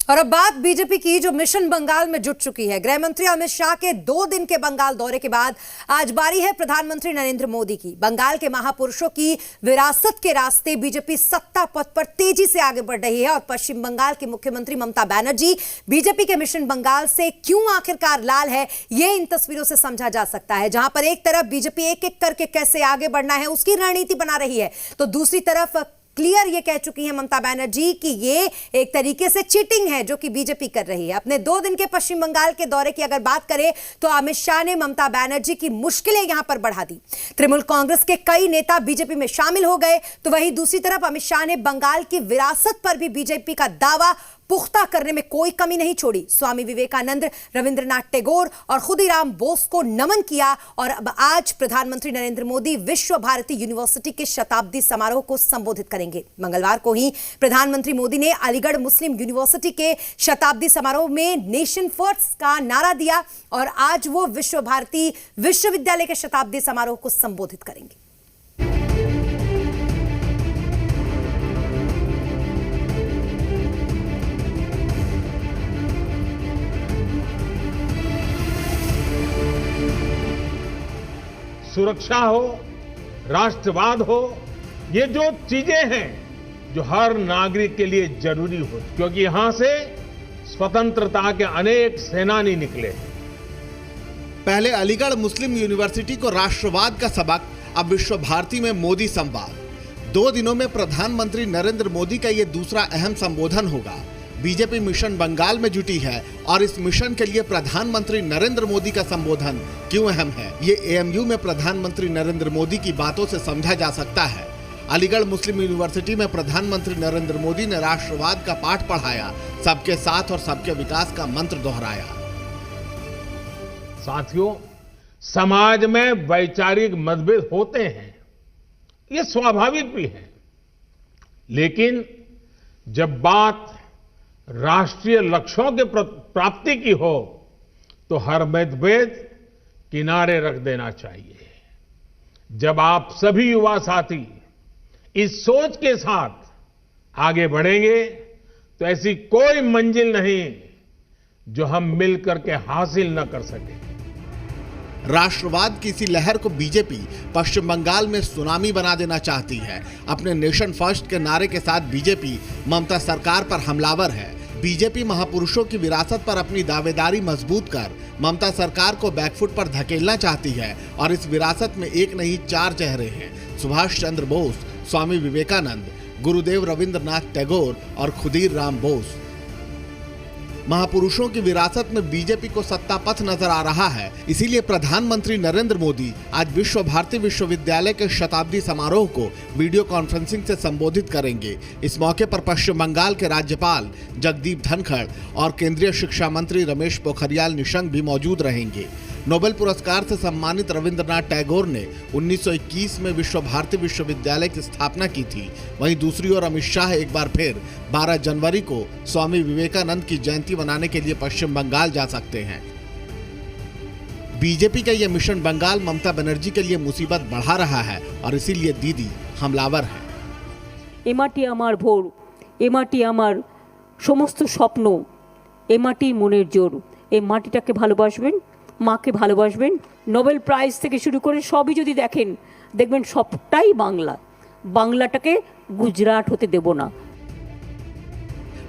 और अब बात बीजेपी की, जो मिशन बंगाल में जुट चुकी है। गृह मंत्री अमित शाह के 2 दिन के बंगाल दौरे के बाद आज बारी है प्रधानमंत्री नरेंद्र मोदी की। बंगाल के महापुरुषों की विरासत के रास्ते बीजेपी सत्ता पथ पर तेजी से आगे बढ़ रही है और पश्चिम बंगाल की मुख्यमंत्री ममता बनर्जी बीजेपी के मिशन बंगाल से क्यों आखिरकार लाल है, यह इन तस्वीरों से समझा जा सकता है। जहां पर एक तरफ बीजेपी एक एक करके कैसे आगे बढ़ना है उसकी रणनीति बना रही है, तो दूसरी तरफ क्लियर ये कह चुकी है ममता बनर्जी कि ये एक तरीके से चीटिंग है जो कि बीजेपी कर रही है। अपने 2 दिन के पश्चिम बंगाल के दौरे की अगर बात करें तो अमित शाह ने ममता बनर्जी की मुश्किलें यहां पर बढ़ा दी। तृणमूल कांग्रेस के कई नेता बीजेपी में शामिल हो गए, तो वहीं दूसरी तरफ अमित शाह ने बंगाल की विरासत पर भी बीजेपी का दावा पुख्ता करने में कोई कमी नहीं छोड़ी। स्वामी विवेकानंद, रविंद्रनाथ टैगोर और खुदीराम बोस को नमन किया और अब आज प्रधानमंत्री नरेंद्र मोदी विश्व भारती यूनिवर्सिटी के शताब्दी समारोह को संबोधित करेंगे। मंगलवार को ही प्रधानमंत्री मोदी ने अलीगढ़ मुस्लिम यूनिवर्सिटी के शताब्दी समारोह में नेशन फर्स्ट का नारा दिया और आज वो विश्व भारती विश्वविद्यालय के शताब्दी समारोह को संबोधित करेंगे। सुरक्षा हो, राष्ट्रवाद हो, ये जो चीजें हैं जो हर नागरिक के लिए जरूरी हो, क्योंकि यहां से स्वतंत्रता के अनेक सेनानी निकले। पहले अलीगढ़ मुस्लिम यूनिवर्सिटी को राष्ट्रवाद का सबक, अब विश्व भारती में मोदी संवाद। 2 दिनों में प्रधानमंत्री नरेंद्र मोदी का ये दूसरा अहम संबोधन होगा। बीजेपी मिशन बंगाल में जुटी है और इस मिशन के लिए प्रधानमंत्री नरेंद्र मोदी का संबोधन क्यों अहम है, ये एएमयू में प्रधानमंत्री नरेंद्र मोदी की बातों से समझा जा सकता है। अलीगढ़ मुस्लिम यूनिवर्सिटी में प्रधानमंत्री नरेंद्र मोदी ने राष्ट्रवाद का पाठ पढ़ाया, सबके साथ और सबके विकास का मंत्र दोहराया। साथियों, समाज में वैचारिक मतभेद होते हैं, ये स्वाभाविक भी है, लेकिन जब बात राष्ट्रीय लक्ष्यों के प्राप्ति की हो तो हर मतभेद किनारे रख देना चाहिए। जब आप सभी युवा साथी इस सोच के साथ आगे बढ़ेंगे तो ऐसी कोई मंजिल नहीं जो हम मिलकर के हासिल न कर सकें। राष्ट्रवाद की इसी लहर को बीजेपी पश्चिम बंगाल में सुनामी बना देना चाहती है। अपने नेशन फर्स्ट के नारे के साथ बीजेपी ममता सरकार पर हमलावर है। बीजेपी महापुरुषों की विरासत पर अपनी दावेदारी मजबूत कर ममता सरकार को बैकफुट पर धकेलना चाहती है और इस विरासत में एक नहीं 4 चेहरे हैं। सुभाष चंद्र बोस, स्वामी विवेकानंद, गुरुदेव रविंद्रनाथ टैगोर और खुदीराम बोस। महापुरुषों की विरासत में बीजेपी को सत्ता पथ नजर आ रहा है। इसीलिए प्रधानमंत्री नरेंद्र मोदी आज विश्व भारती विश्वविद्यालय के शताब्दी समारोह को वीडियो कॉन्फ्रेंसिंग से संबोधित करेंगे। इस मौके पर पश्चिम बंगाल के राज्यपाल जगदीप धनखड़ और केंद्रीय शिक्षा मंत्री रमेश पोखरियाल निशंक भी मौजूद रहेंगे। नोबेल पुरस्कार से सम्मानित रविंद्रनाथ टैगोर ने 1921 में विश्व भारती विश्वविद्यालय की स्थापना की थी। वहीं दूसरी ओर अमित शाह एक बार फिर 12 जनवरी को स्वामी विवेकानंद की जयंती मनाने के लिए पश्चिम बंगाल जा सकते हैं। बीजेपी का यह मिशन बंगाल ममता बनर्जी के लिए मुसीबत बढ़ा रहा है और इसीलिए दीदी हमलावर है। ए माटी आमार भोर, ए माटी आमार समस्त स्वप्न, ए माटी मनेर जोर। এই মাটিটাকে ভালোবাসবেন, মাকে ভালোবাসবেন। নোবেল প্রাইজ থেকে শুরু করে সবই যদি দেখবেন সবটাই বাংলা। বাংলাটাকে গুজরাট হতে দেব না।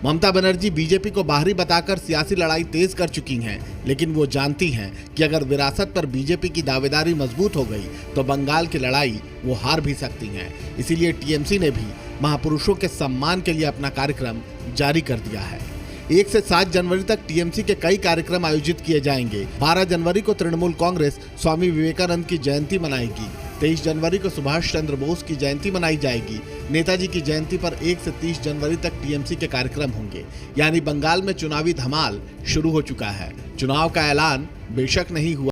ममता बनर्जी बीजेपी को बाहरी बताकर सियासी लड़ाई तेज कर चुकी हैं, लेकिन वो जानती हैं कि अगर विरासत पर बीजेपी की दावेदारी मजबूत हो गई तो बंगाल की लड़ाई वो हार भी सकती हैं। इसीलिए टीएमसी ने भी महापुरुषों के सम्मान के लिए अपना कार्यक्रम जारी कर दिया है। 1 से 7 जनवरी तक टीएमसी के कई कार्यक्रम आयोजित किए जाएंगे। 12 जनवरी को तृणमूल कांग्रेस स्वामी विवेकानंद की जयंती मनाएगी। 23 जनवरी को सुभाष चंद्र बोस की जयंती मनाई जाएगी। नेताजी की जयंती पर 1 से 30 जनवरी तक टीएमसी के कार्यक्रम होंगे। यानी बंगाल में चुनावी धमाल शुरू हो चुका है। चुनाव का ऐलान बेशक नहीं हुआ।